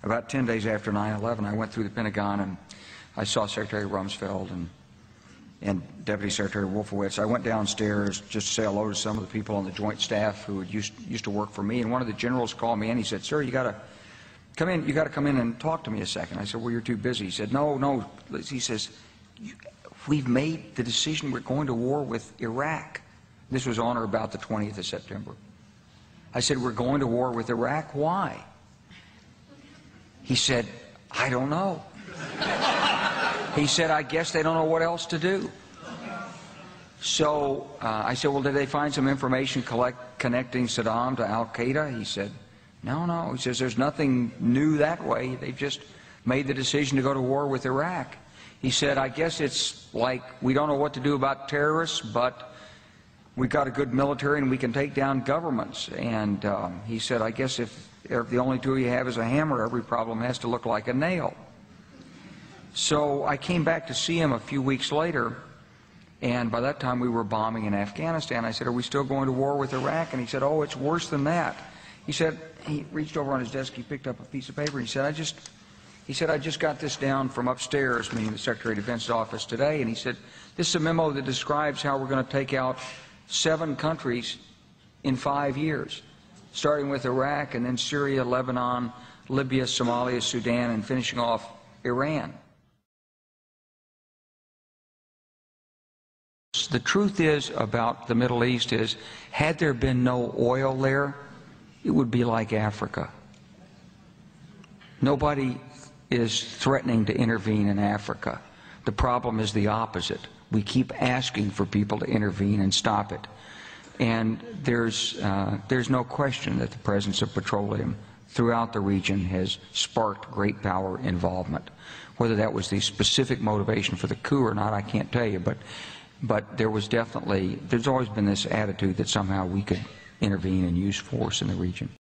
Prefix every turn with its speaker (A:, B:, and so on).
A: about 10 days after 9/11, I went through the Pentagon and I saw Secretary Rumsfeld and Deputy Secretary Wolfowitz. I went downstairs just to say hello to some of the people on the Joint Staff who used to work for me, and one of the generals called me and he said, "Sir, you got to come in. You got to come in and talk to me a second." I said, "Well, you're too busy." He said, "No." He says, "We've made the decision. We're going to war with Iraq." This was on or about the 20th of September. I said, "We're going to war with Iraq. Why?" He said, "I don't know." He said, "I guess they don't know what else to do." So I said, "Well, did they find some information connecting Saddam to Al-Qaeda?" He said, No. He says, "There's nothing new that way. They've just made the decision to go to war with Iraq." He said, "I guess it's like we don't know what to do about terrorists, but we've got a good military and we can take down governments." And he said, "I guess if the only tool you have is a hammer, every problem has to look like a nail." So I came back to see him a few weeks later, and by that time we were bombing in Afghanistan. I said, "Are we still going to war with Iraq?" And he said, "Oh, it's worse than that." He said, he reached over on his desk, he picked up a piece of paper, and he said, I just got this down from upstairs, meaning the Secretary of Defense's office today, and he said, "This is a memo that describes how we're going to take out 7 countries in 5 years, starting with Iraq and then Syria, Lebanon, Libya, Somalia, Sudan, and finishing off Iran." The truth is about the Middle East is, had there been no oil there, it would be like Africa. Nobody is threatening to intervene in Africa. The problem is the opposite. We keep asking for people to intervene and stop it. And there's no question that the presence of petroleum throughout the region has sparked great power involvement. Whether that was the specific motivation for the coup or not, I can't tell you, but there's always been this attitude that somehow we could intervene and use force in the region.